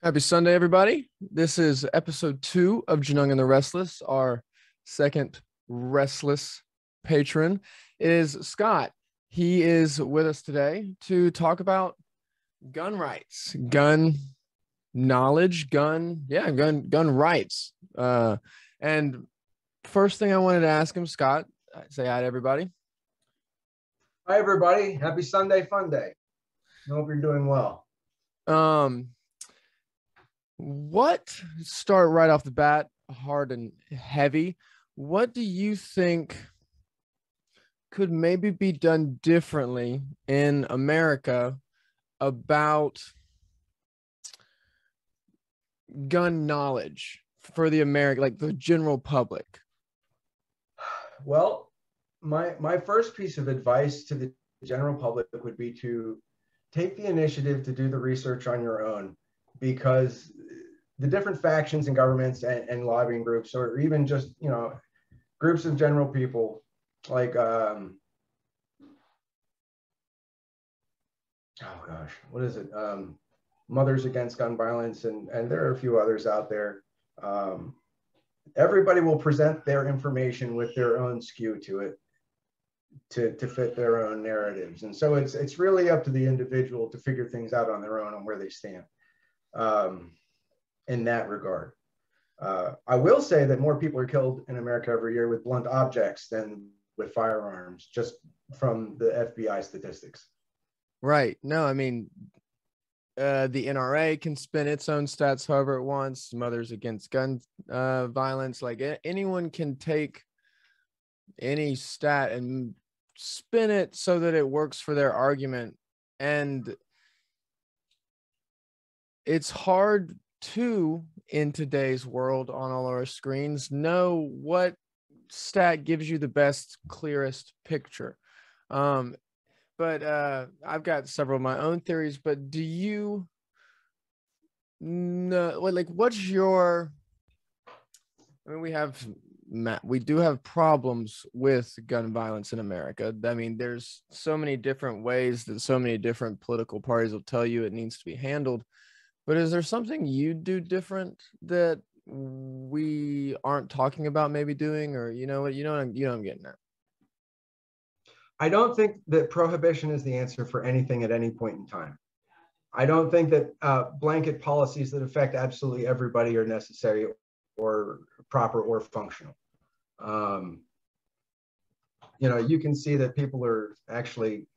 Happy Sunday, everybody. This is episode 2 of Genung The Restless. Our second restless patron is Scott. He is with us today to talk about gun rights, gun knowledge, gun rights. And first thing I wanted to ask him, Scott, say hi to everybody. Hi, everybody. Happy Sunday Fun Day. I hope you're doing well. What start right off the bat, hard and heavy? What do you think could maybe be done differently in America about gun knowledge for the the general public? Well, my first piece of advice to the general public would be to take the initiative to do the research on your own, because the different factions and governments and lobbying groups, or even just groups of general people like what is it, Mothers Against Gun Violence, and there are a few others out there. Everybody will present their information with their own skew to it, to fit their own narratives. And so it's really up to the individual to figure things out on their own and where they stand in that regard. I will say that more people are killed in America every year with blunt objects than with firearms, just from the FBI statistics. Right. No, I mean, the NRA can spin its own stats however it wants. Mothers Against Gun Violence, like anyone can take any stat and spin it so that it works for their argument. And it's hard to, in today's world on all our screens, know what stat gives you the best, clearest picture. But I've got several of my own theories, but do you know, like, what's your, I mean, we do have problems with gun violence in America. I mean, there's so many different ways that so many different political parties will tell you it needs to be handled. But is there something you do different that we aren't talking about maybe doing, or you know what I'm getting at? I don't think that prohibition is the answer for anything at any point in time. I don't think that blanket policies that affect absolutely everybody are necessary or proper or functional. You can see that people are actually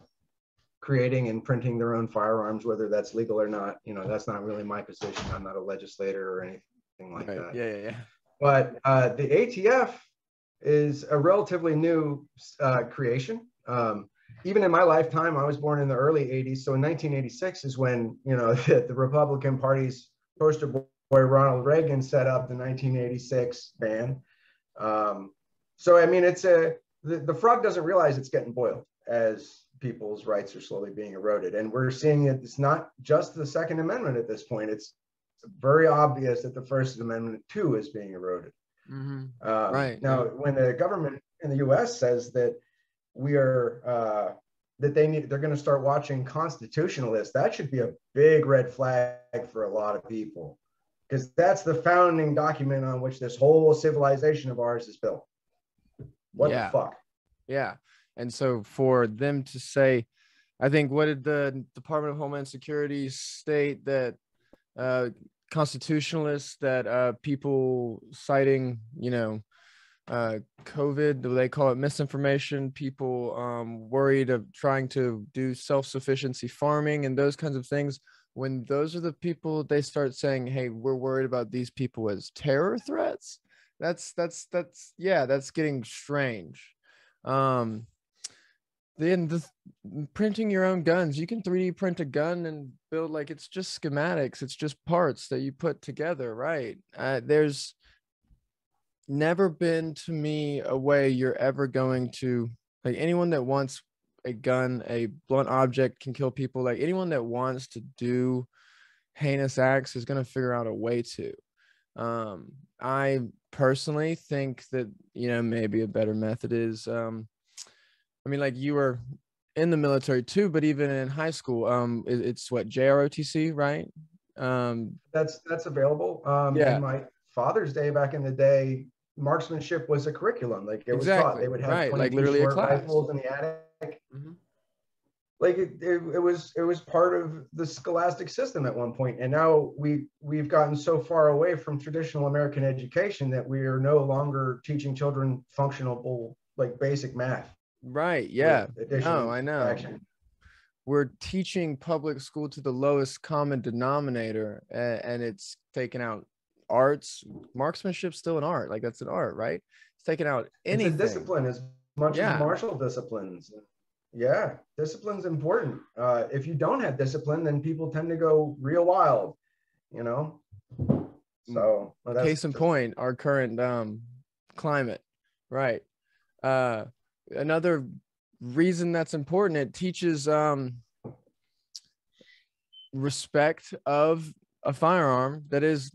creating and printing their own firearms, whether that's legal or not. That's not really my position. I'm not a legislator or anything like Right. that. Yeah. But the ATF is a relatively new creation. Even in my lifetime, I was born in the early 80s. So in 1986 is when, the Republican Party's poster boy, Ronald Reagan, set up the 1986 ban. So, I mean, the frog doesn't realize it's getting boiled as people's rights are slowly being eroded. And we're seeing it. It's not just the Second Amendment at this point. It's very obvious that the First Amendment too is being eroded. Mm-hmm. Right. Now, when the government in the US says that they're going to start watching constitutionalists, that should be a big red flag for a lot of people, because that's the founding document on which this whole civilization of ours is built. What the fuck? Yeah. And so for them to say, I think, what did the Department of Homeland Security state, that constitutionalists, that people citing, COVID, they call it misinformation, people worried of trying to do self-sufficiency farming and those kinds of things, when those are the people they start saying, hey, we're worried about these people as terror threats, that's getting strange. Then printing your own guns, you can 3D print a gun and build, like, it's just schematics, it's just parts that you put together, right? There's never been, to me, a way you're ever going to, like, anyone that wants a gun, a blunt object can kill people, like anyone that wants to do heinous acts is going to figure out a way to. I personally think that, maybe a better method is, I mean, like, you were in the military too, but even in high school, it's what, JROTC, right? That's available. In Yeah, my father's day, back in the day, marksmanship was a curriculum. Like it was taught. They exactly. would have Right. Like 22 literally a short class. rifles in the attic. Hmm. Like it was part of the scholastic system at one point, and now we've gotten so far away from traditional American education that we are no longer teaching children functional, like basic math Right. with Yeah. addition No, and I know. subtraction. We're teaching public school to the lowest common denominator, and it's taken out arts. Marksmanship's still an art. Like that's an art, right? It's taken out It's a anything. discipline as much as Yeah. martial disciplines. Yeah, discipline's important. If you don't have discipline, then people tend to go real wild, you know. So well, that's Case in just point, our current climate, right? Uh, Another reason that's important, it teaches respect of a firearm that is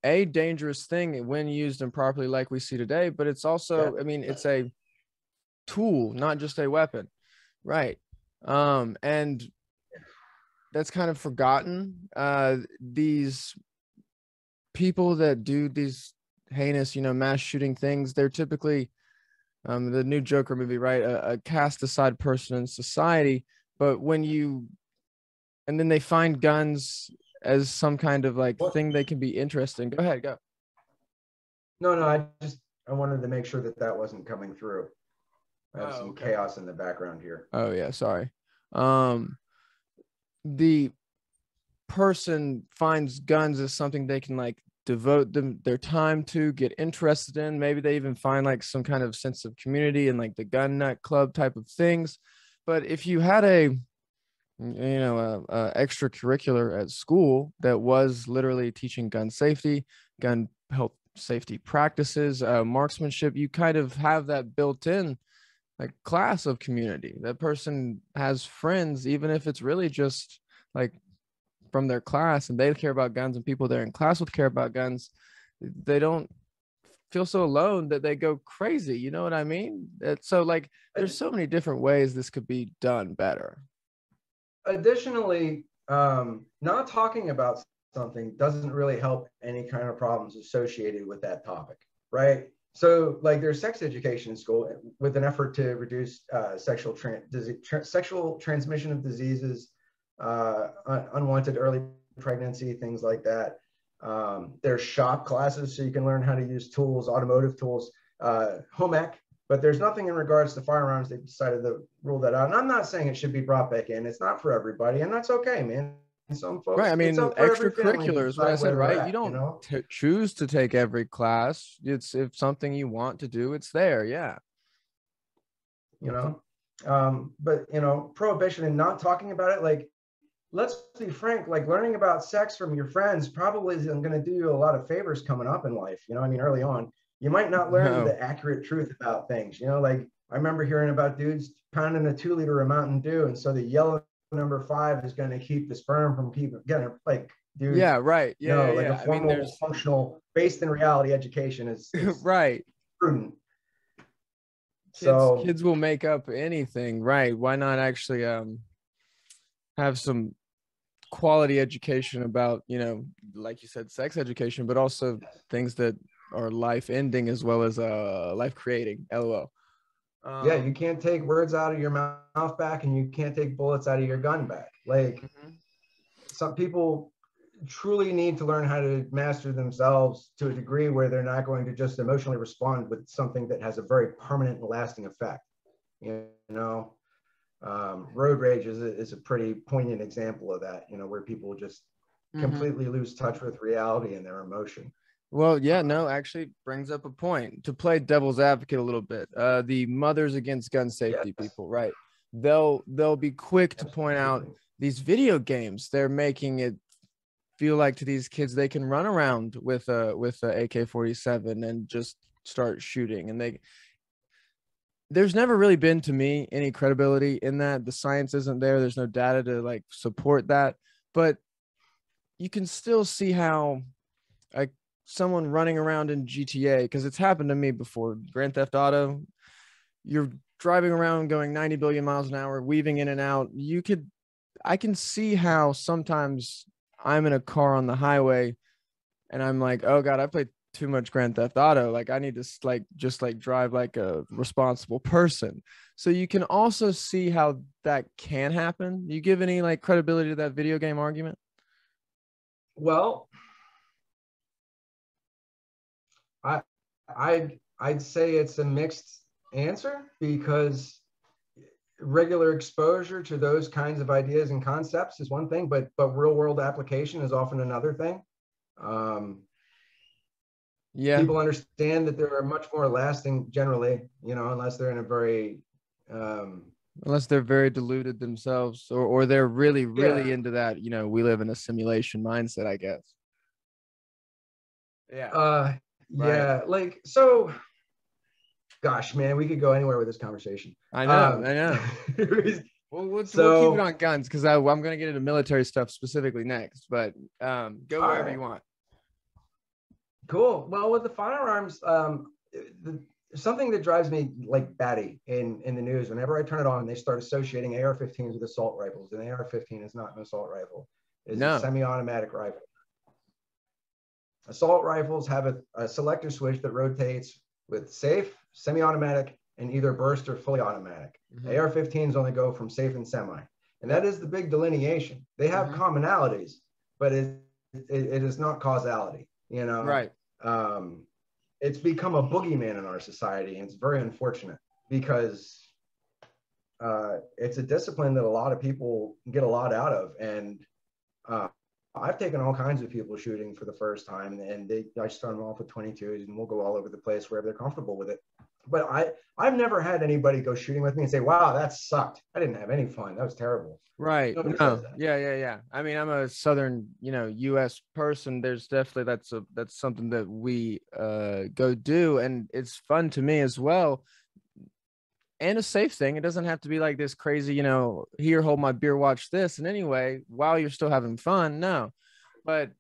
a dangerous thing when used improperly, like we see today, but it's yeah. also, I mean, it's a tool, not just a weapon, right? And that's kind of forgotten. These people that do these heinous, mass shooting things, they're typically the new Joker movie, right? A cast aside person in society. But and then they find guns as some kind of like What? thing they can be interesting. Go ahead, go. No, no. I wanted to make sure that that wasn't coming through. I have Oh, some okay. chaos in the background here. Oh yeah, sorry. Um, the person finds guns as something they can like devote their time to, get interested in. Maybe they even find like some kind of sense of community and like the gun nut club type of things. But if you had a extracurricular at school that was literally teaching gun safety, gun health safety practices, marksmanship, you kind of have that built in like class of community. That person has friends, even if it's really just like from their class and they care about guns and people they're in class with care about guns. They don't feel so alone that they go crazy. You know what I mean? So like there's so many different ways this could be done better. Additionally, not talking about something doesn't really help any kind of problems associated with that topic, right? So, like, there's sex education in school with an effort to reduce sexual transmission of diseases, unwanted early pregnancy, things like that. There's shop classes so you can learn how to use tools, automotive tools, home ec, but there's nothing in regards to firearms. They've decided to rule that out. And I'm not saying it should be brought back in. It's not for everybody, and that's okay, man. Some Right. I folks, it's mean, up for every family to extracurricular is what I decide said, where they're right? You at, you don't know? choose to take every class. It's if something you want to do, it's there. Yeah. You know? But, prohibition and not talking about it, like, let's be frank, like learning about sex from your friends probably isn't going to do you a lot of favors coming up in life. I mean, early on, you might not learn No. the accurate truth about things. Like I remember hearing about dudes pounding a 2 liter of Mountain Dew. And so the yellow number 5 is going to keep the sperm from keeping getting like, dude, Yeah. Right. Yeah. Yeah. no, like a Yeah. I mean, formal, there's functional, based in reality education is right. prudent. Kids. So Kids will make up anything. Right. Why not actually have some quality education about, like you said, sex education, but also things that are life ending as well as life creating. LOL. yeah, you Um, can't take words out of your mouth back and you can't take bullets out of your gun back. Like mhm. some people truly need to learn how to master themselves to a degree where they're not going to just emotionally respond with something that has a very permanent and lasting effect. You know, road rage is a pretty poignant example of that, where people just Mhm. completely lose touch with reality and their emotion. Well, yeah, no, actually brings up a point to play devil's advocate a little bit. The Mothers Against Gun Safety Yes, people, right? They'll be quick to point out absolutely. these video games. They're making it feel like to these kids they can run around with a AK-47 and just start shooting. And there's never really been to me any credibility in that. The science isn't there. There's no data to like support that, but you can still see how like someone running around in GTA, because it's happened to me before. Grand Theft Auto, you're driving around going 90 billion miles an hour, weaving in and out. I can see how sometimes I'm in a car on the highway and I'm like, oh God, I played too much Grand Theft Auto. Like I need to like just like drive like a responsible person. So you can also see how that can happen. You give any like credibility to that video game argument? Well, I I'd say it's a mixed answer, because regular exposure to those kinds of ideas and concepts is one thing, but real world application is often another thing. Um, Yeah. People understand that they're much more lasting generally, unless they're in a very Unless they're very deluded themselves, or they're really, really yeah. into that, we live in a simulation mindset, I guess. Yeah. Uh, Right. yeah, like, so, gosh, man, we could go anywhere with this conversation. I know. I know. We'll keep it So on guns because I'm going to get into military stuff specifically next, but go all wherever right, you want. cool. Well, with the firearms, something that drives me like batty in the news whenever I turn it on, they start associating AR-15s with assault rifles, and AR-15 is not an assault rifle. It's a No. semi-automatic rifle. Assault rifles have a selector switch that rotates with safe, semi-automatic, and either burst or fully automatic. Mm-hmm. AR-15s only go from safe and semi, and Yep. that is the big delineation. They have commonalities, but it is not causality. Right. It's become a boogeyman in our society, and it's very unfortunate, because it's a discipline that a lot of people get a lot out of, and I've taken all kinds of people shooting for the first time, and I start them off with 22s, and we'll go all over the place wherever they're comfortable with it. But I've never had anybody go shooting with me and say, "Wow, that sucked. I didn't have any fun. That was terrible." Right. Nobody says No. that. Yeah. I mean, I'm a Southern, U.S. person. There's definitely that's something that we go do, and it's fun to me as well, and a safe thing. It doesn't have to be like this crazy, here, hold my beer, watch this. And anyway, while you're still having fun, no. But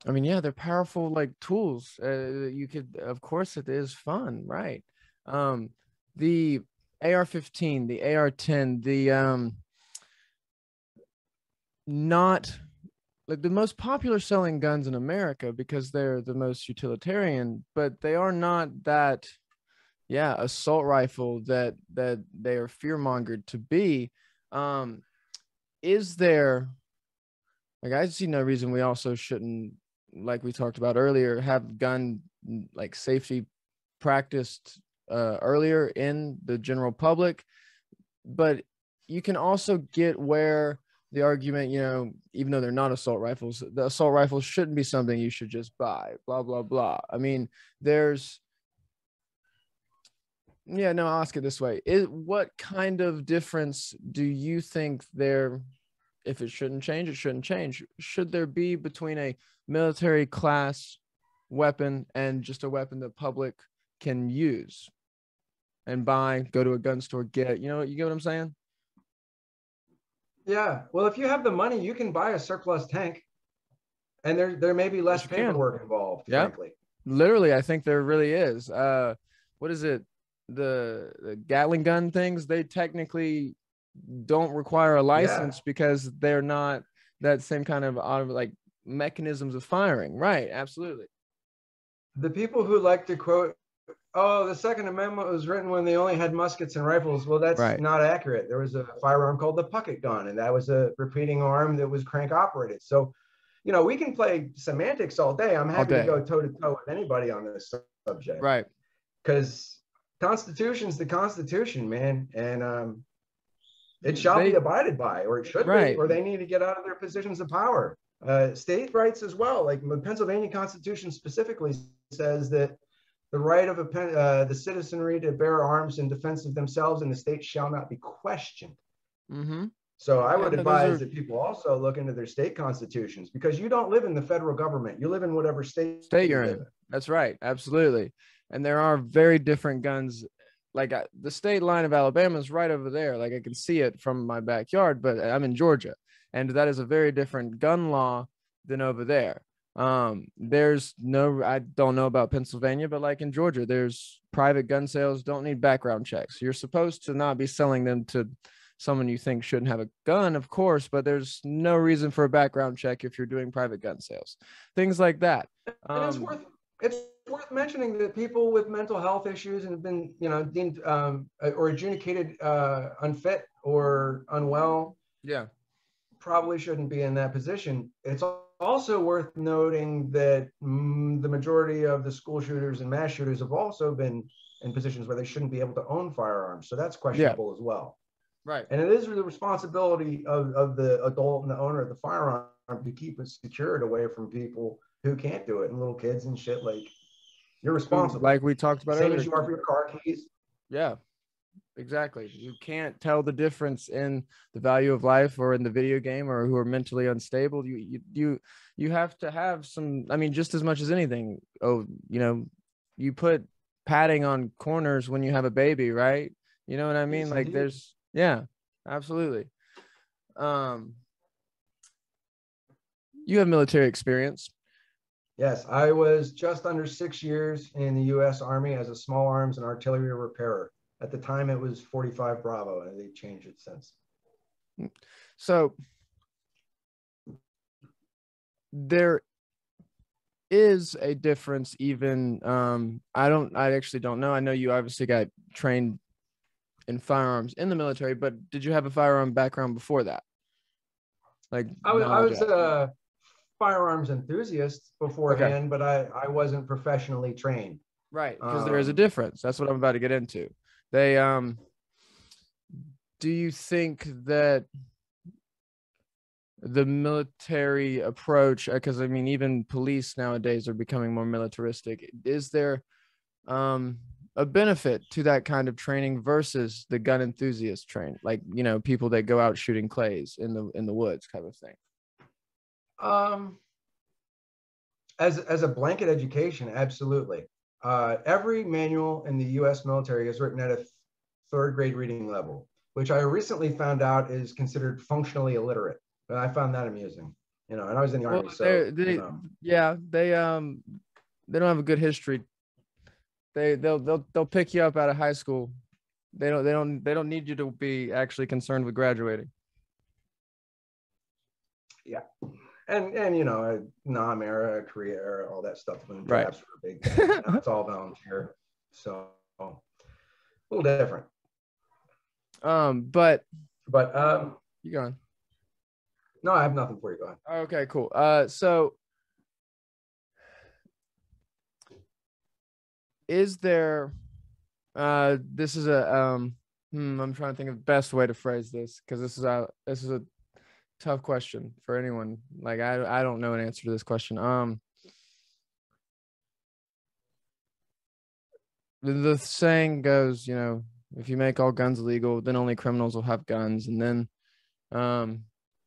I mean, yeah, they're powerful like tools. You could, of course, it is fun, right? The AR-15, the AR-10, the not like the most popular selling guns in America because they're the most utilitarian, but they are not that, yeah, assault rifle that they are fear mongered to be. Um, is there, like, I see no reason we also shouldn't, like we talked about earlier, have gun like safety practiced earlier in the general public. But you can also get where the argument, even though they're not assault rifles, the assault rifles shouldn't be something you should just buy, blah, blah, blah. I mean, yeah, no, I'll ask it this way. What kind of difference do you think there, if it shouldn't change, it shouldn't change? Should there be between a military class weapon and just a weapon that public can use and buy, go to a gun store, get, you get what I'm saying? Yeah. Well, if you have the money, you can buy a surplus tank, and there may be Yes, less you can. paperwork involved, Yeah. frankly. Literally, I think there really is. What is it? The Gatling gun things, they technically don't require a Yeah. license because they're not that same kind of like mechanisms of firing. Right. Absolutely. The people who like to quote, "Oh, the Second Amendment was written when they only had muskets and rifles." Well, that's Right. not accurate. There was a firearm called the pucket gun, and that was a repeating arm that was crank operated. So, we can play semantics all day. I'm All happy to day. go toe to toe with anybody on this subject, Right. because Constitution's the Constitution, man, and it shall be They abided by, or it should be, right. or they need to get out of their positions of power. State rights as well. Like the Pennsylvania Constitution specifically says that the right of the citizenry to bear arms in defense of themselves in the state shall not be questioned. Mm-hmm. So I Yeah, would no, those advise are that people also look into their state constitutions, because you don't live in the federal government. You live in whatever state state you you're live in. in. That's right. Absolutely. And there are very different guns. Like the state line of Alabama is right over there. Like I can see it from my backyard, but I'm in Georgia, and that is a very different gun law than over there. There's no, I don't know about Pennsylvania, but like in Georgia, there's private gun sales don't need background checks. You're supposed to not be selling them to someone you think shouldn't have a gun, of course, but there's no reason for a background check if you're doing private gun sales, things like that. And it's worth mentioning that people with mental health issues and have been, you know, deemed or adjudicated unfit or unwell, Yeah. probably shouldn't be in that position. It's also worth noting that the majority of the school shooters and mass shooters have also been in positions where they shouldn't be able to own firearms. So that's Yeah. questionable as well. Right. And it is the responsibility of the adult and the owner of the firearm to keep it secured away from people who can't do it, and little kids and shit. Like, you're responsible. Like we talked about Same earlier. as you are for your car keys. Yeah, exactly. You can't tell the difference in the value of life or in the video game, or who are mentally unstable. You have to have some, I mean, just as much as anything. Oh, you know, you put padding on corners when you have a baby, right? You know what I mean? Yes, Like, indeed. there's, yeah, absolutely. You have military experience. Yes, I was just under 6 years in the U.S. Army as a small arms and artillery repairer. At the time, it was 45 Bravo, and they changed it since. So there is a difference, even I actually don't know. I know you obviously got trained in firearms in the military, but did you have a firearm background before that? Like, I was knowledge of? a firearms enthusiast Okay, beforehand, but I wasn't professionally trained. right, because there is a difference. That's what I'm about to get into. They do you think that the military approach, because I mean, even police nowadays are becoming more militaristic, is there a benefit to that kind of training versus the gun enthusiast train, like, you know, people that go out shooting clays in the woods kind of thing? Um, as a blanket education, absolutely. Every manual in the U.S. military is written at a third grade reading level, which I recently found out is considered functionally illiterate. But I found that amusing, you know. And I was in the Well, Army, so you know. yeah, they don't have a good history. They'll pick you up out of high school. They don't need you to be actually concerned with graduating. Yeah. And you know, Nam era, Korea era, all that stuff when Right. jobs were a big thing. Now it's all volunteer, so a little different. But But you going? no, I have nothing for you. Go ahead. Okay, cool. So is there this is a I'm trying to think of the best way to phrase this, because this is a tough question for anyone. Like, I don't know an answer to this question. The saying goes, you know, if you make all guns illegal, then only criminals will have guns. And then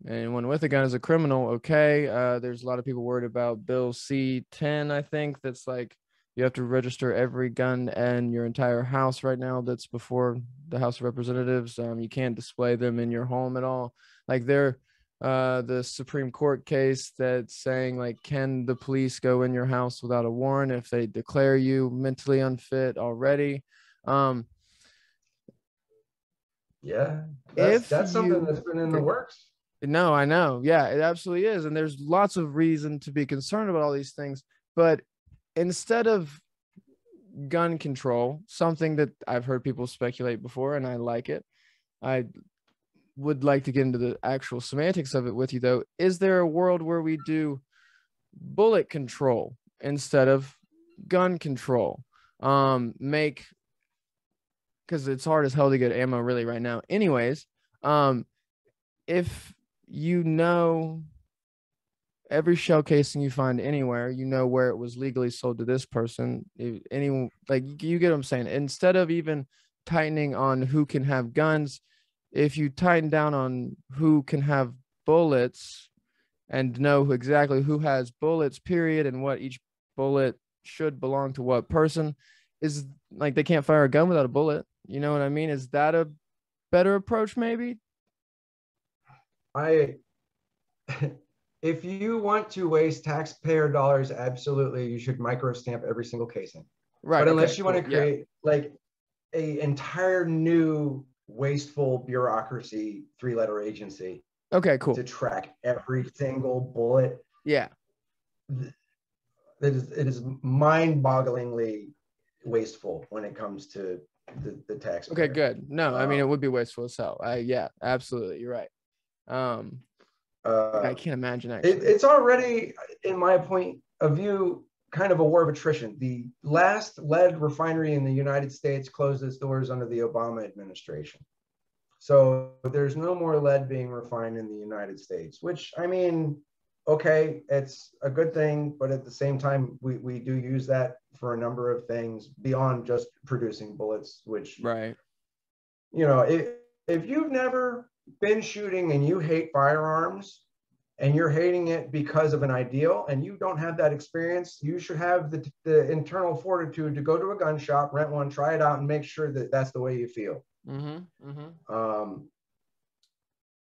anyone with a gun is a criminal. Okay. There's a lot of people worried about Bill C-10, I think, that's like you have to register every gun in your entire house right now that's before the House of Representatives. You can't display them in your home at all. Like, the Supreme Court case that's saying, like, can the police go in your house without a warrant if they declare you mentally unfit already? Yeah, If that's something you that's been in the works. No, I know. Yeah, it absolutely is. And there's lots of reason to be concerned about all these things. But instead of gun control, something that I've heard people speculate before, and I like it, I would like to get into the actual semantics of it with you, though. Is there a world where we do bullet control instead of gun control? Make, because it's hard as hell to get ammo really right now. Anyways, if you know every shell casing you find anywhere, you know where it was legally sold to this person. Like, you get what I'm saying? Instead of even tightening on who can have guns, if you tighten down on who can have bullets and know exactly who has bullets, period, and what each bullet should belong to what person, is like, they can't fire a gun without a bullet. You know what I mean? Is that a better approach, maybe? I If you want to waste taxpayer dollars, absolutely, you should microstamp every single casing. Right. But Okay. unless you want Cool. to Yeah. create like a entire new wasteful bureaucracy, 3-letter agency Okay, cool. to track every single bullet. Yeah. It is mind-bogglingly wasteful when it comes to the taxpayer. Okay, good. No, I mean, it would be wasteful as hell. Yeah, absolutely. You're right. I can't imagine actually. It's already, in my point of view, kind of a war of attrition. The last lead refinery in the United States closed its doors under the Obama administration. So there's no more lead being refined in the United States, which, I mean, okay, it's a good thing, but at the same time, we do use that for a number of things beyond just producing bullets, which, right. If you've never been shooting and you hate firearms and you're hating it because of an ideal and you don't have that experience, you should have the internal fortitude to go to a gun shop, rent one, try it out, and make sure that that's the way you feel.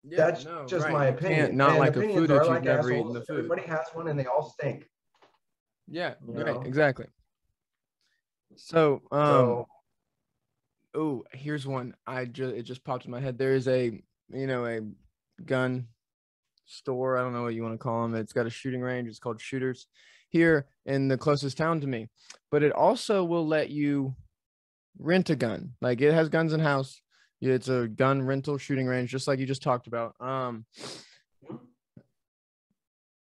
That's just right. my You opinion. can't not and like a food if you've like never eaten the food. Everybody has one and they all stink. Yeah, right, exactly. So, oh, here's one. It just popped in my head. There is a gun store. I don't know what you want to call them. It's got a shooting range. It's called Shooters here in the closest town to me. But it also will let you rent a gun. Like it has guns in house. It's a gun rental shooting range, just like you just talked about.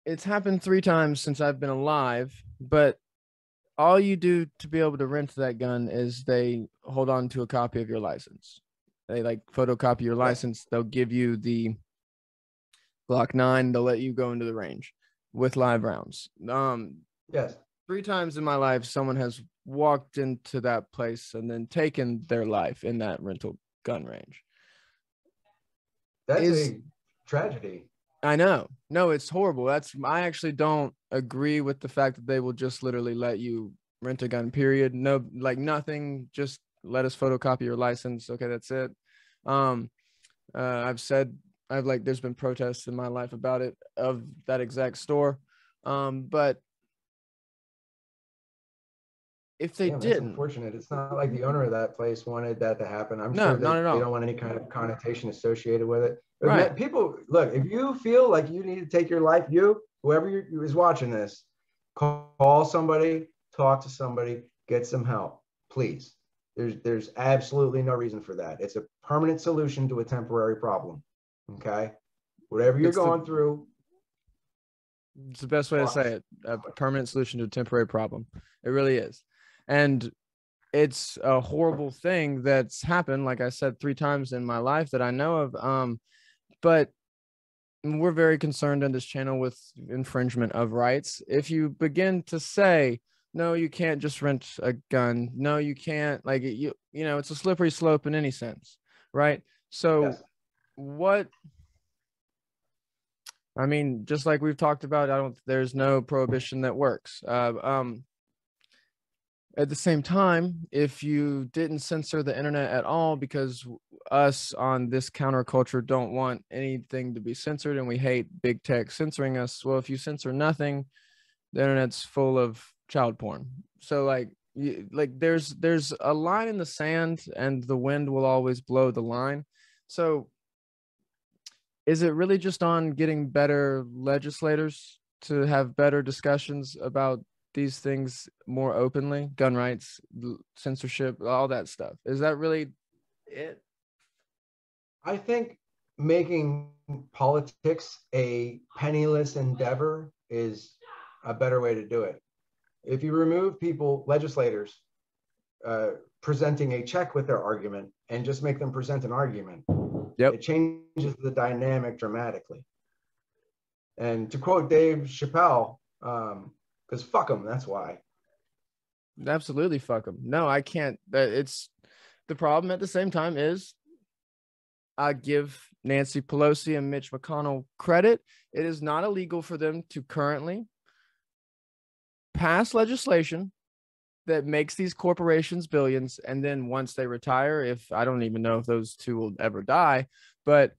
It's happened 3 times since I've been alive, but all you do to be able to rent that gun is they hold on to a copy of your license. They like photocopy your license. They'll give you the Glock 9. They'll let you go into the range with live rounds. Yes. 3 times in my life, someone has walked into that place and then taken their life in that rental gun range. That's a tragedy. I know. No, it's horrible. I actually don't agree with the fact that they will just literally let you rent a gun, period. No, like nothing, just let us photocopy your license. Okay, that's it. There's been protests in my life about it, of that exact store. But if they didn't, that's unfortunate. It's not like the owner of that place wanted that to happen. I'm no, sure not at all. They don't want any kind of connotation associated with it. But right. People, look, if you feel like you need to take your life, whoever is watching this, call somebody, talk to somebody, get some help, please. There's absolutely no reason for that. It's a permanent solution to a temporary problem. Okay, whatever you're going through. It's the best way to say it. A permanent solution to a temporary problem. It really is. And it's a horrible thing that's happened, like I said, 3 times in my life that I know of. But we're very concerned on this channel with infringement of rights. If you begin to say, no, you can't just rent a gun. No, you can't. Like it's a slippery slope in any sense, right? So what? I mean, just like we've talked about, there's no prohibition that works. At the same time, if you didn't censor the internet at all, because us on this counterculture don't want anything to be censored and we hate big tech censoring us. Well, if you censor nothing, the internet's full of child porn. So there's a line in the sand and the wind will always blow the line. So is it really just on getting better legislators to have better discussions about these things more openly? Gun rights, censorship, all that stuff. Is that really it? I think making politics a penniless endeavor is a better way to do it. If you remove legislators, presenting a check with their argument and just make them present an argument, it changes the dynamic dramatically. And to quote Dave Chappelle, because fuck them, that's why. Absolutely fuck them. No, I can't. It's the problem at the same time is I give Nancy Pelosi and Mitch McConnell credit. It is not illegal for them to currently pass legislation that makes these corporations billions. And then once they retire, I don't even know if those two will ever die, but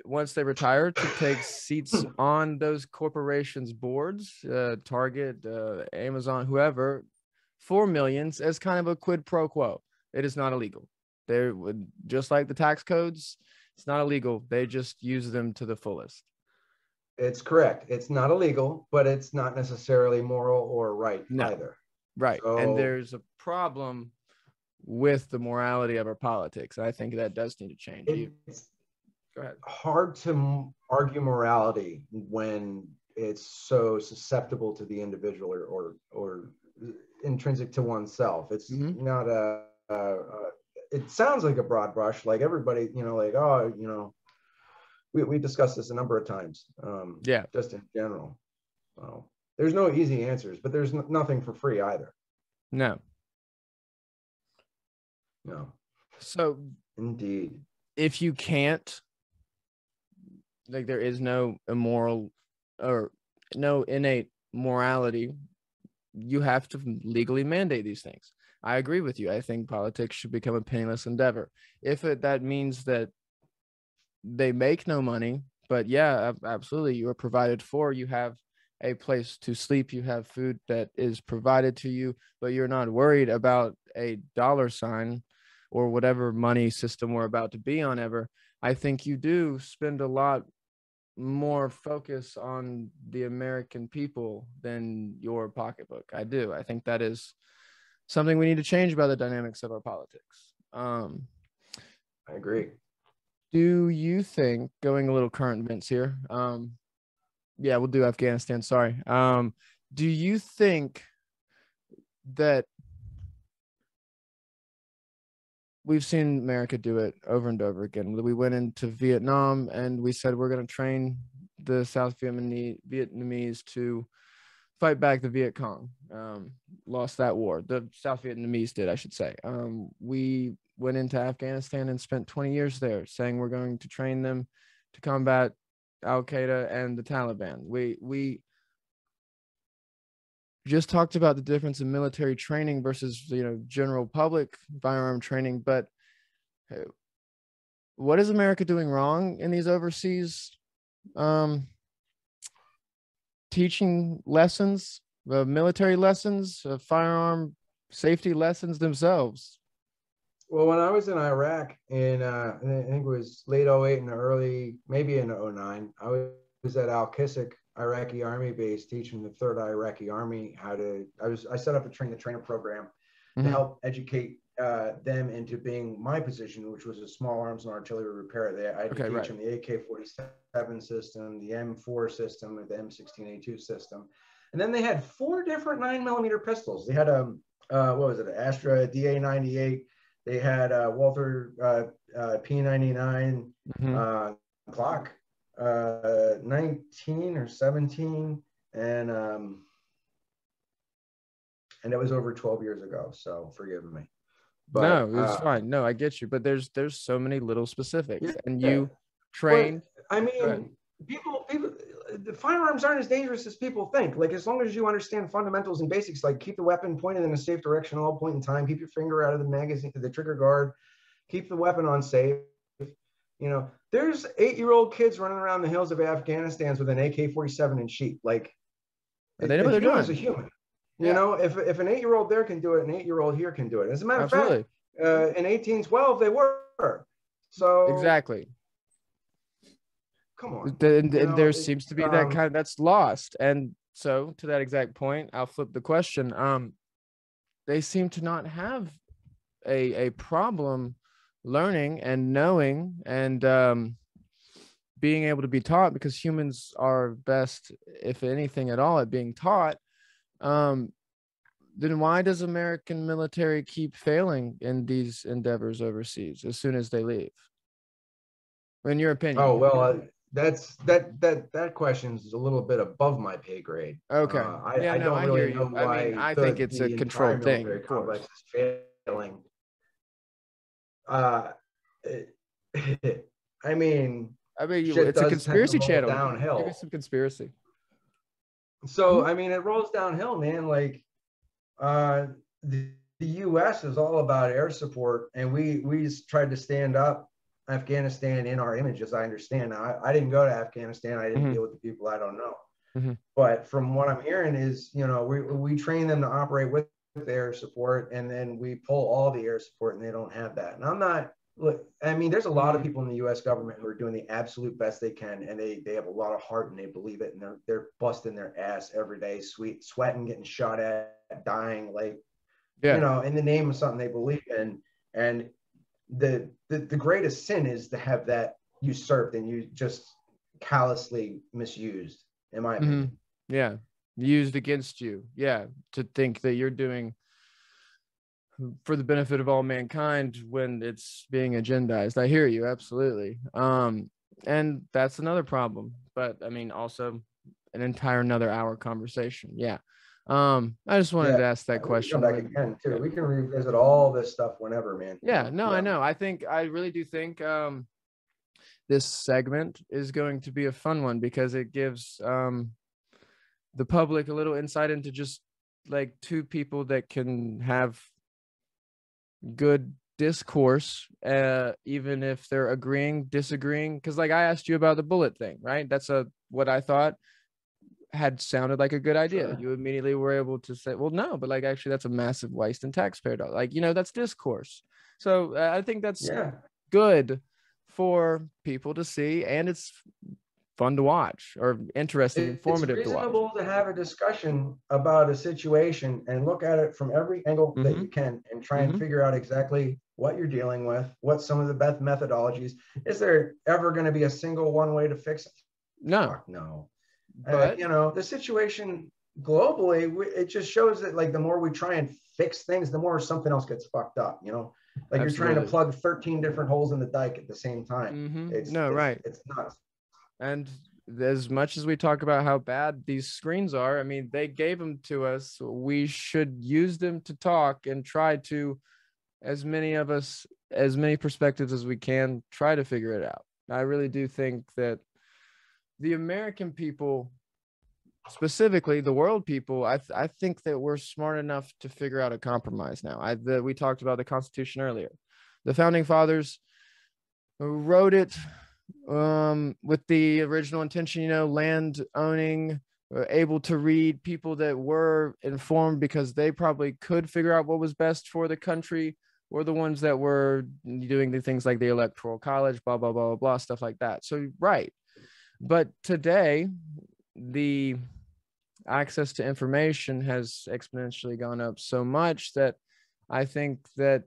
once they retire, to take seats on those corporations boards, Target, Amazon, whoever, for millions as kind of a quid pro quo. It is not illegal. They're just like the tax codes. It's not illegal. They just use them to the fullest. It's correct. It's not illegal, but it's not necessarily moral or right No, either. right. And So there's a problem with the morality of our politics. I think that does need to change. it's Go ahead. hard to argue morality when it's so susceptible to the individual or intrinsic to oneself. It's not it sounds like a broad brush, like everybody, like, oh, we discussed this a number of times, Yeah. just in general. Well, there's no easy answers, but there's nothing for free either. No. No. So Indeed. if you can't, like, there is no immoral or no innate morality, you have to legally mandate these things. I agree with you. I think politics should become a penniless endeavor. If that means that they make no money, but yeah, absolutely, you are provided for. You have a place to sleep. You have food that is provided to you, but you're not worried about a dollar sign or whatever money system we're about to be on ever. I think you do spend a lot more focus on the American people than your pocketbook. I do. I think that is something we need to change about the dynamics of our politics. I agree. Do you think, going a little current events here? Yeah, we'll do Afghanistan. Sorry. Do you think that we've seen America do it over and over again? We went into Vietnam and we said we're going to train the South Vietnamese to fight back the Viet Cong. Lost that war. The South Vietnamese did, I should say. We went into Afghanistan and spent 20 years there saying we're going to train them to combat Al-Qaeda and the Taliban. We just talked about the difference in military training versus, general public firearm training. But what is America doing wrong in these overseas teaching lessons, military lessons, firearm safety lessons themselves? Well, when I was in Iraq in, I think it was late 08 and early, maybe in 09, I was at Al-Kisik Iraqi Army base teaching the 3rd Iraqi Army I set up a trainer program to help educate them into being my position, which was a small arms and artillery repair. I had to teach them the AK-47 system, the M4 system, and the M16A2 system. And then they had 4 different 9mm pistols. They had what was it, an Astra DA-98. They had Walther P99 Glock 19 or 17, and it was over 12 years ago, so forgive me. But no, it's fine. No, I get you, but there's so many little specifics, and you trained. I mean, people, the firearms aren't as dangerous as people think. Like, as long as you understand fundamentals and basics, like keep the weapon pointed in a safe direction all point in time, keep your finger out of the magazine, the trigger guard, keep the weapon on safe. There's 8-year-old kids running around the hills of Afghanistan with an AK-47 in sheep. Like, they know what they're doing as a human. If an 8-year-old there can do it, an 8-year-old here can do it. As a matter of fact, in 1812 they were. So exactly. Come on. And there seems to be that kind of that's lost. And so, to that exact point, I'll flip the question. They seem to not have a problem learning and knowing and being able to be taught, because humans are best, if anything at all, at being taught. Then why does American military keep failing in these endeavors overseas as soon as they leave? In your opinion? Oh, well, that question is a little bit above my pay grade. Okay. I don't really know why. I think it's a controlled thing. Of course. Complex is failing. I mean, it's a conspiracy channel. Downhill. Give me some conspiracy. So, I mean, it rolls downhill, man. Like, the U.S. is all about air support, and we tried to stand up Afghanistan in our image, as I understand. Now, I didn't go to Afghanistan. I didn't deal with the people. I don't know. But from what I'm hearing is, we train them to operate with air support, and then we pull all the air support, and they don't have that. And I'm not. Look, I mean, there's a lot of people in the U.S. government who are doing the absolute best they can, and they have a lot of heart and they believe it, and they're busting their ass every day, sweating, getting shot at, dying, like, Yeah. in the name of something they believe in. And the greatest sin is to have that usurped and you just callously misused, in my opinion. Yeah. Used against you. Yeah. To think that you're doing for the benefit of all mankind when it's being agendized. I hear you. Absolutely. And that's another problem, but I mean, also an entire another hour conversation. Yeah. I just wanted to ask that question. Come back again too. We can revisit all this stuff whenever, man. Yeah, no, I know. I really do think this segment is going to be a fun one because it gives the public a little insight into just like two people that can have good discourse, even if they're agreeing, disagreeing. Because like I asked you about the bullet thing, right? That's what I thought had sounded like a good idea. Sure. You immediately were able to say, well, no, but like actually that's a massive waste in taxpayer dollars. Like, that's discourse. So I think that's good for people to see, and it's fun to watch, or interesting, informative to watch. It's reasonable to have a discussion about a situation and look at it from every angle that you can, and try and figure out exactly what you're dealing with, what some of the best methodologies. Is there ever going to be a single one way to fix it? No. Fuck no. But the situation globally, it just shows that like the more we try and fix things, the more something else gets fucked up. Like Absolutely. You're trying to plug 13 different holes in the dike at the same time. It's nuts. And as much as we talk about how bad these screens are, I mean, they gave them to us. We should use them to talk and try to, as many of us, as many perspectives as we can, try to figure it out. I really do think that the American people, specifically the world people, I think that we're smart enough to figure out a compromise now. We talked about the Constitution earlier. The founding fathers wrote it with the original intention, land owning, able to read, people that were informed because they probably could figure out what was best for the country, were the ones that were doing the things like the electoral college, blah, blah, blah, blah, blah, stuff like that. So, right. But today, the access to information has exponentially gone up so much that I think that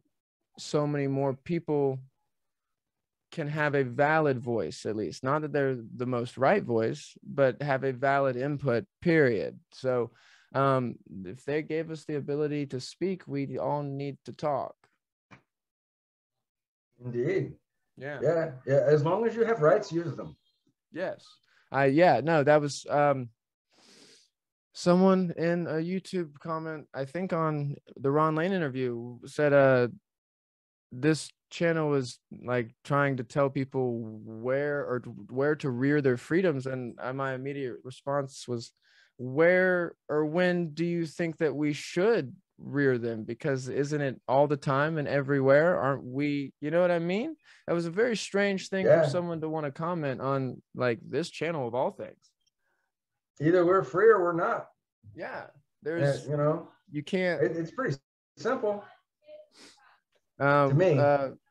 so many more people can have a valid voice, at least. Not that they're the most right voice, but have a valid input, period. So if they gave us the ability to speak, we all need to talk. Indeed. Yeah. As long as you have rights, use them. Yes. No, that was someone in a YouTube comment, I think on the Ron Lane interview, said this channel was like trying to tell people where to rear their freedoms, and my immediate response was, where or when do you think that we should rear them? Because isn't it all the time and everywhere? Aren't we, you know what I mean? That was a very strange thing for someone to want to comment on, like, this channel of all things. Either we're free or we're not. There's you can't. It's pretty simple to me.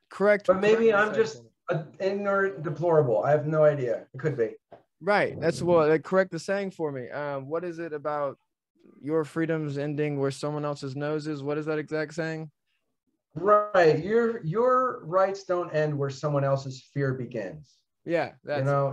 Correct. But maybe I'm just an ignorant deplorable. I have no idea. It could be. Right. That's what. Correct the saying for me. What is it about your freedoms ending where someone else's nose is? What is that exact saying? Right. Your rights don't end where someone else's fear begins. Yeah.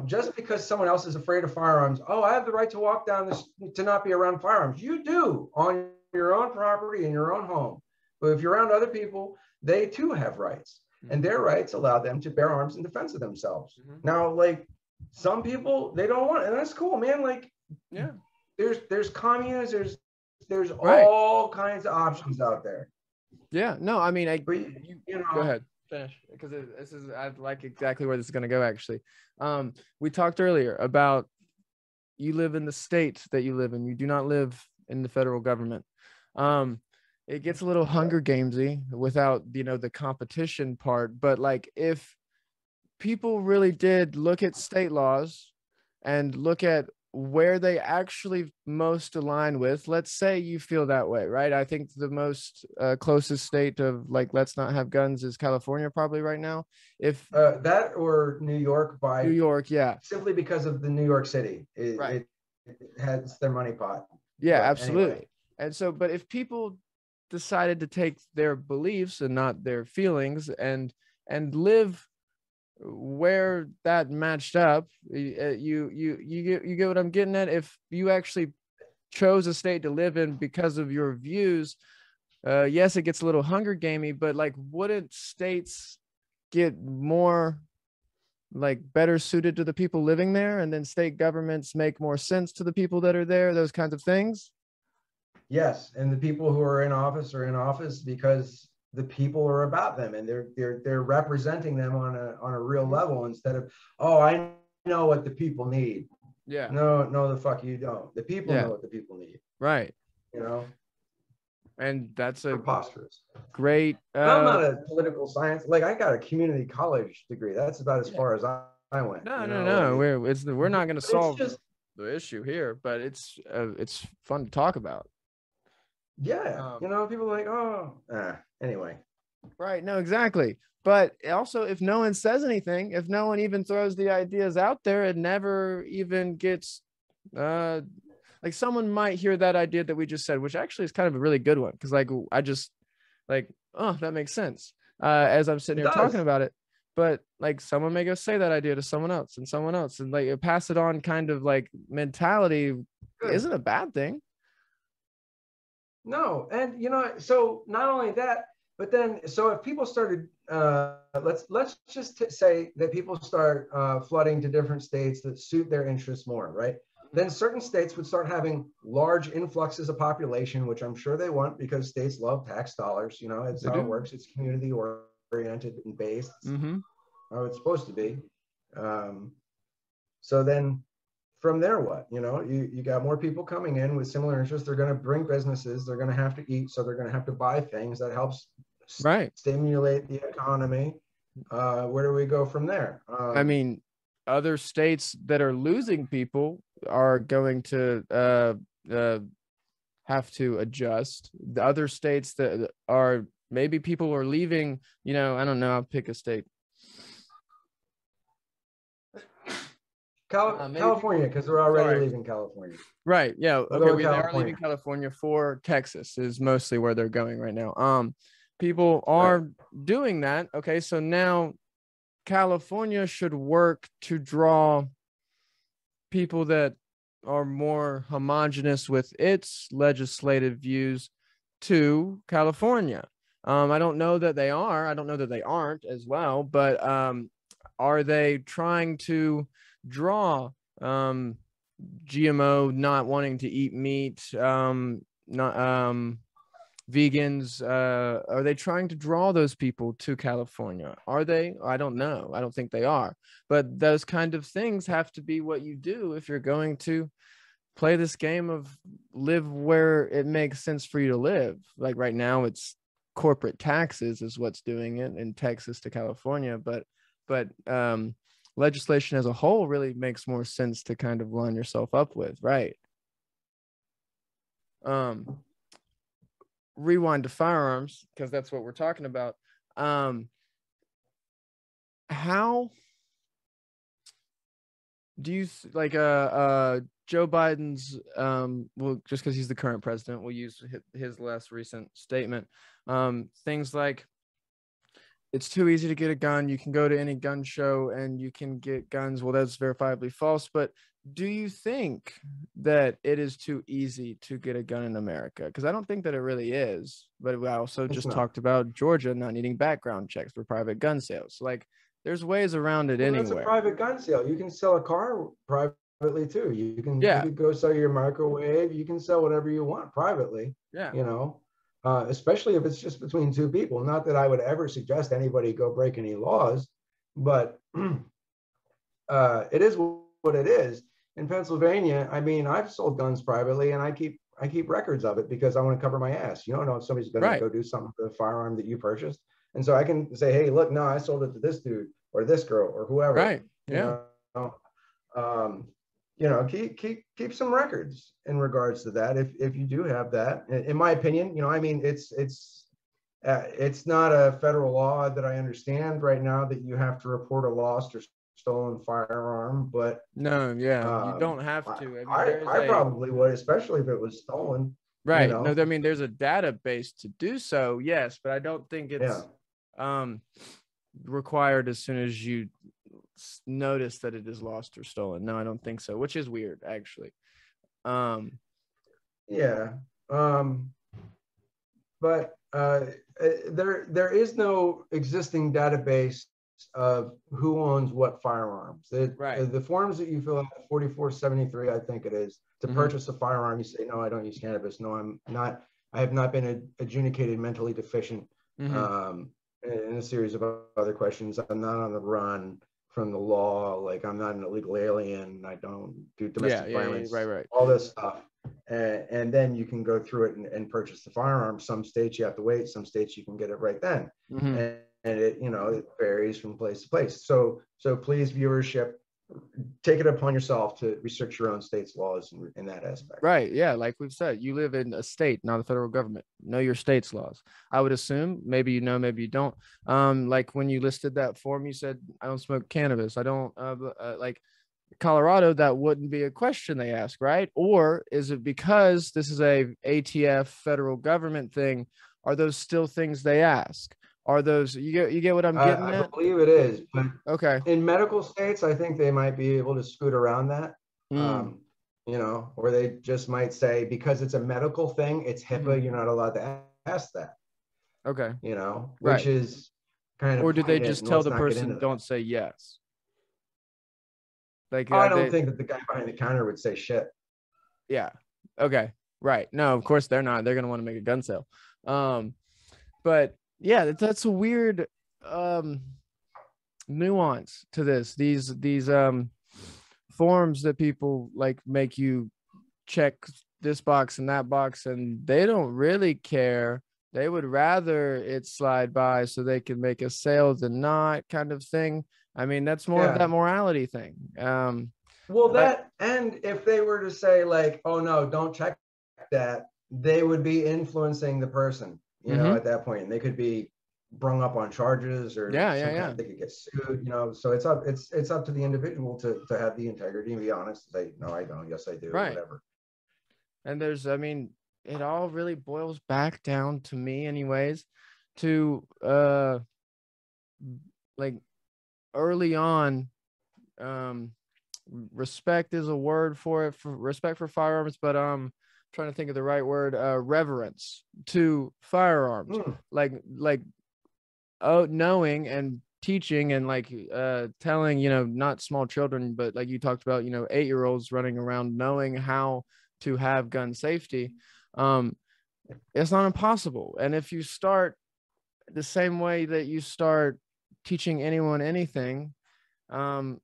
Just because someone else is afraid of firearms. Oh, I have the right to walk down this, to not be around firearms. You do, on your own property in your own home. But if you're around other people, they too have rights. And their rights allow them to bear arms in defense of themselves. Now, like, some people, they don't want it, and that's cool, man. Like, there's communes, there's all kinds of options out there. Yeah, no, I mean, go ahead, finish, because I like exactly where this is going to go. Actually, we talked earlier about you live in the state that you live in. You do not live in the federal government. It gets a little Hunger Gamesy without, the competition part. But like, if people really did look at state laws and look at where they actually most align with, let's say you feel that way, right? I think the most closest state of like, let's not have guns is California probably right now. If that or New York New by York, yeah, simply because of the New York City. right. It has their money pot. Yeah, But anyway, absolutely. And so, but if people decided to take their beliefs and not their feelings and live where that matched up, you get what I'm getting at. If you actually chose a state to live in because of your views, yes, it gets a little Hunger Gamey, but like, wouldn't states get more like better suited to the people living there, and then state governments make more sense to the people that are there? Those kinds of things. yes, and the people who are in office because the people are about them and they're representing them on a real level instead of, oh, I know what the people need. Yeah. No, no, the fuck you don't. The people Yeah. know what the people need. Right. You know, And that's a preposterous. great And I'm not a political science. Like I got a community college degree. That's about as yeah. far as I went. No, You no, know, no. like, We're not going to but it's solve just the issue here, but it's fun to talk about. yeah. You know, people are like, oh, anyway. Right. No, exactly. But also, if no one says anything, if no one even throws the ideas out there, it never even gets like, someone might hear that idea that we just said, which actually is kind of a really good one, because like I just like, oh, that makes sense as I'm sitting It here talking does. about it. But like, someone may go say that idea to someone else and someone else, and like, a pass it on kind of like mentality Good. isn't a bad thing. No, and you know, so not only that, but then so if people started, let's just say that people start flooding to different states that suit their interests more, right? Then certain states would start having large influxes of population, which I'm sure they want because states love tax dollars. You know, it's They how it do. works. It's community oriented and based. It's Mm-hmm. how it's supposed to be. Um, so then from there, what? You know, you got more people coming in with similar interests. They're going to bring businesses. They're going to have to eat. So they're going to have to buy things that helps Right. stimulate the economy. Where do we go from there? I mean, other states that are losing people are going to have to adjust. The other states that are, maybe people are leaving, I don't know, I'll pick a state. Maybe California, because they're already leaving California. Right. Yeah. We'll Okay. go with They are California. leaving California for Texas is mostly where they're going right now. People are Right. doing that. Okay. So now California should work to draw people that are more homogenous with its legislative views to California. I don't know that they are. I don't know that they aren't as well. But are they trying to draw GMO, not wanting to eat meat, not vegans? Are they trying to draw those people to California? Are they? I don't know. I don't think they are. But those kind of things have to be what you do if you're going to play this game of live where it makes sense for you to live. Like right now, it's corporate taxes is what's doing it in Texas to California, but legislation as a whole really makes more sense to kind of line yourself up with, right? Rewind to firearms, because that's what we're talking about. How do you like Joe Biden's well, just because he's the current president, we'll use his last recent statement. Things like, it's too easy to get a gun. You can go to any gun show and you can get guns. Well, that's verifiably false. But do you think that it is too easy to get a gun in America? Because I don't think that it really is. But we also It's just not. talked about Georgia not needing background checks for private gun sales. Like, there's ways around it Well, that's a anywhere. private gun sale. You can sell a car privately too. You Yeah. could go sell your microwave. You can sell whatever you want privately. Yeah. You know, especially if it's just between two people. Not that I would ever suggest anybody go break any laws, but it is what it is. In Pennsylvania, I mean, I've sold guns privately, and I keep records of it because I want to cover my ass. You don't know if somebody's going to Right. go do something with the firearm that you purchased, and so I can say, hey, look, no, I sold it to this dude or this girl or whoever. Right. You Yeah. know, um, keep some records in regards to that if you do have that. In my opinion, I mean, it's not a federal law that I understand right now that you have to report a lost or stolen firearm, but No, yeah, you um, don't have I, to. I mean, I there's I a probably would, especially if it was stolen. You right. No, know, I mean, there's a database to do so, yes, but I don't think yeah, it's um required as soon as you notice that it is lost or stolen. No, I don't think so, which is weird, actually. Um, yeah. Um, but there is no existing database of who owns what firearms. right. The forms that you fill out, 4473, I think it is, to Mm-hmm. purchase a firearm, you say, no, I don't use cannabis. No, I'm not. I have not been adjudicated mentally deficient. Mm-hmm. Um, and a series of other questions. I'm not on the run from the law. Like, I'm not an illegal alien. I don't do Yeah, domestic yeah, yeah, right, violence, right. all this stuff. And then you can go through it and purchase the firearm. Some states you have to wait. Some states you can get it right then. Mm-hmm. And it varies from place to place. So please, viewership, take it upon yourself to research your own state's laws in that aspect. Right. Yeah. Like we've said, you live in a state, not a federal government. Know your state's laws. I would assume, maybe you know, maybe you don't. Like when you listed that form, you said, I don't smoke cannabis. I don't, like Colorado, that wouldn't be a question they ask, right? Or is it because this is a ATF federal government thing? Are those still things they ask? Are those, you get what I'm getting I at? believe it is, but Okay. in medical states, I think they might be able to scoot around that. Mm, Or they just might say, because it's a medical thing, it's mhm. HIPAA, you're not allowed to ask that, Okay. which Right. is kind of Or do they pointed, just and tell let's the not get into person, that. don't say yes? Like I don't they, think that the guy behind the counter would say shit. yeah. Okay. Right. No, of course they're not. They're gonna want to make a gun sale. Um, but yeah, that's a weird um nuance to this. These forms that people like make you check this box and that box, and they don't really care. They would rather it slide by so they can make a sale than not, kind of thing. I mean, that's more of Yeah. that morality thing. Well, But that, and if they were to say, like, oh no, don't check that, they would be influencing the person, mm-hmm. at that point, and they could be brung up on charges or Yeah, yeah, some yeah. kind. They could get sued. So it's up to the individual to have the integrity and be honest. Say, no, I don't. Yes, I do. Right. Whatever. And I mean, it all really boils back down to me, anyways, to like early on, um, respect is a word for it, for respect for firearms, but trying to think of the right word, reverence to firearms, Mm, like oh, knowing and teaching and like telling, not small children, but like you talked about, 8-year-olds running around knowing how to have gun safety. um it's not impossible, and if you start the same way that you start teaching anyone anything, um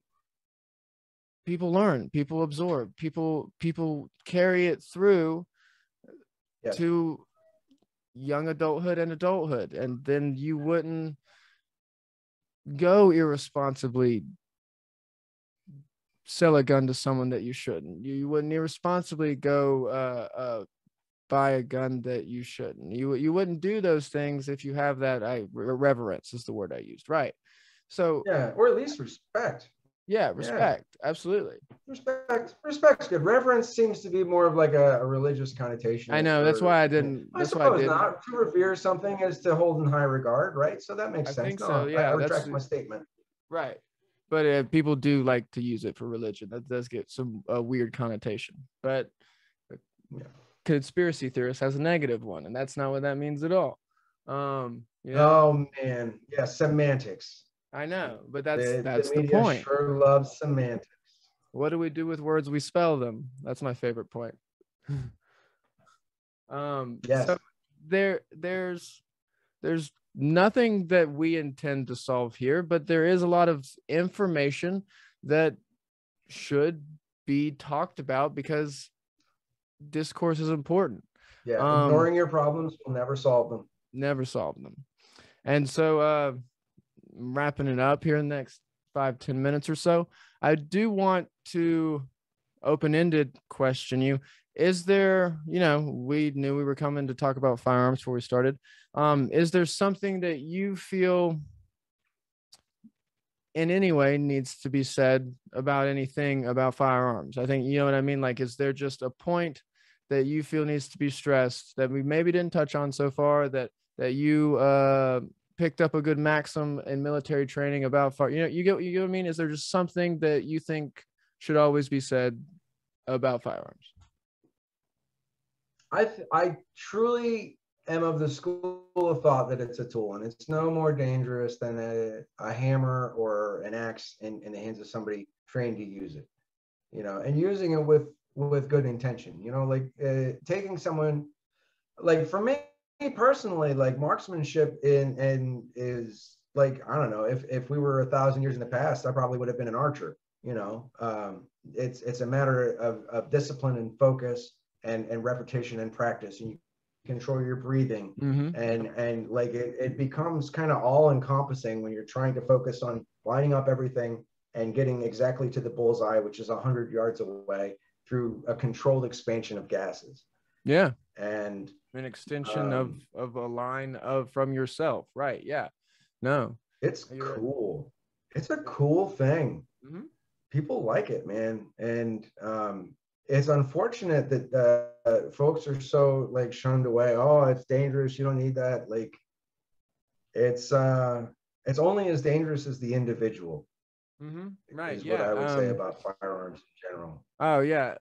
people learn, people absorb, people carry it through yes. to young adulthood and adulthood, and then you wouldn't go irresponsibly sell a gun to someone that you shouldn't. You wouldn't irresponsibly go buy a gun that you shouldn't. You wouldn't do those things if you have that. Reverence is the word I used, right? So Yeah, or at least respect. yeah, Yeah. respect, absolutely. Respect's good. Reverence seems to be more of like a religious connotation, I know, that's why I and didn't. I That's why I suppose didn't. not. To revere something is to hold in high regard, right? So that makes I sense. think so. No, I Yeah, that's retract my statement. right. But people do like to use it for religion. That does get some weird connotation. But Yeah. conspiracy theorist has a negative one, and that's not what that means at all. You know, Oh man, yeah, semantics. I know, but that's The that's the media point. sure loves semantics. What do we do with words? We spell them. That's my favorite point. So Yes. there's nothing that we intend to solve here, but there is a lot of information that should be talked about because discourse is important. Yeah. Um, Ignoring your problems will never solve them. Never solve them. And so wrapping it up here in the next 5-10 minutes or so, I do want to open-ended question you. Is there, we knew we were coming to talk about firearms before we started. Is there something that you feel in any way needs to be said about anything about firearms? I think, you know what I mean? Like, is there just a point that you feel needs to be stressed that we maybe didn't touch on so far, that you picked up a good maxim in military training about fire? You get what I mean? Is there just something that you think should always be said about firearms? I truly am of the school of thought that it's a tool, and it's no more dangerous than a hammer or an axe in the hands of somebody trained to use it, and using it with good intention. Like taking someone, like for me personally, like marksmanship in is like, I don't know, if we were 1,000 years in the past, I probably would have been an archer. It's a matter of discipline and focus and repetition and practice, and you control your breathing. Mm-hmm. And like it becomes kind of all encompassing when you're trying to focus on lining up everything and getting exactly to the bullseye, which is 100 yards away, through a controlled expansion of gases. Yeah. And an extension of a line from yourself, right? Yeah. No, it's cool. It's a cool thing. Mm-hmm. People like it, man. And it's unfortunate that folks are so like shunned away. Oh, it's dangerous, you don't need that. Like it's only as dangerous as the individual. Mm-hmm. Right. Is Yeah. what I would say about firearms in general. Oh yeah,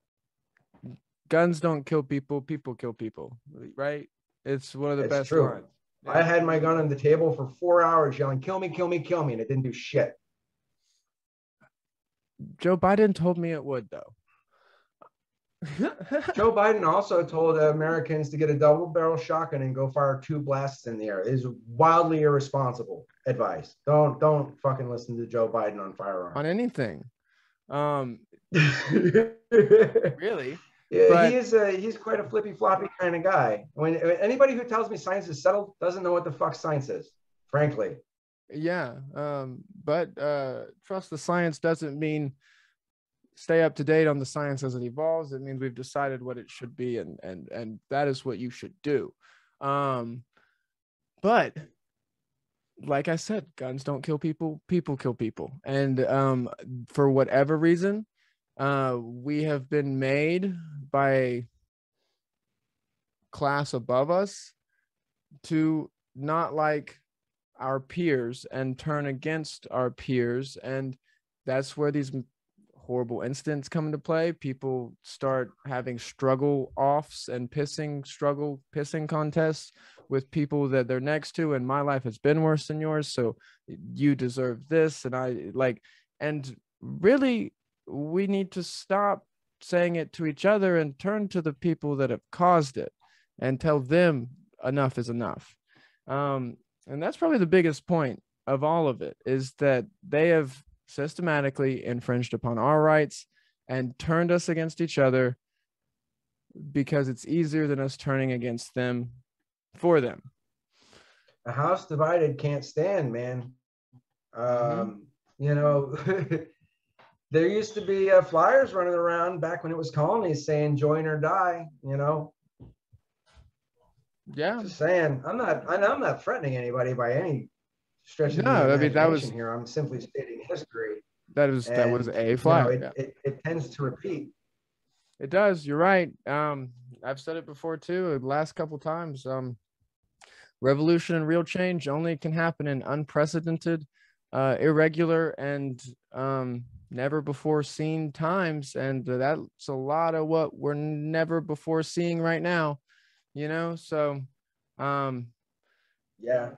guns don't kill people, people kill people, right? It's one of the best true. lines. Yeah. I had my gun on the table for 4 hours yelling, "Kill me, kill me, kill me," and it didn't do shit. Joe Biden told me it would, though. Joe Biden also told Americans to get a double barrel shotgun and go fire 2 blasts in the air. It is wildly irresponsible advice. Don't fucking listen to Joe Biden on firearms. On anything. Really? Yeah, but he's quite a flippy floppy kind of guy. When anybody who tells me science is settled doesn't know what the fuck science is, frankly. Yeah. But trust the science doesn't mean stay up to date on the science as it evolves. It means we've decided what it should be, and that is what you should do. But like I said, guns don't kill people, people kill people. And for whatever reason, we have been made by a class above us to not like our peers and turn against our peers. And that's where these horrible incidents come into play. People start having struggle offs and pissing contests with people that they're next to, and my life has been worse than yours, so you deserve this. And I like, and really we need to stop saying it to each other and turn to the people that have caused it and tell them enough is enough. And that's probably the biggest point of all of it, is that they have systematically infringed upon our rights and turned us against each other because it's easier than us turning against them for them. A house divided can't stand, man. You know, there used to be flyers running around back when it was colonies saying "join or die." You know. Yeah. Just saying, I'm not threatening anybody by any stretch of the I mean, that was imagination here. I'm simply stating history. That was a flyer. You know, it tends to repeat. It does. You're right. I've said it before too. The last couple times. Revolution and real change only can happen in unprecedented, irregular, and never before seen times. And that's a lot of what we're never before seeing right now. You know, so yeah.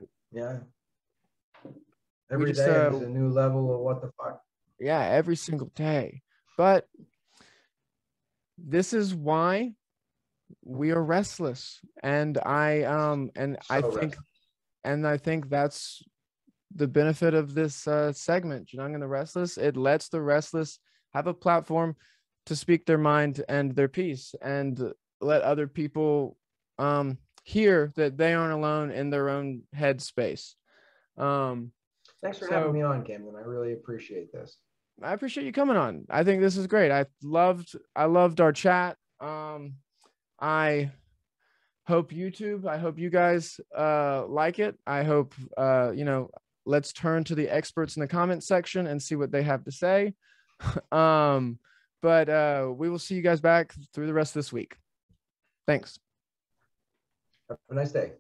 Every day is a new level of what the fuck. Yeah, every single day. But this is why we are restless. And I think that's the benefit of this segment, Genung the Restless. It lets the restless have a platform to speak their mind and their piece, and let other people hear that they aren't alone in their own headspace. Thanks for having me on, Camden. I really appreciate this. I appreciate you coming on. I think this is great. I loved our chat. I hope YouTube, I hope you guys like it. I hope let's turn to the experts in the comment section and see what they have to say. But we will see you guys back through the rest of this week. Thanks. Have a nice day.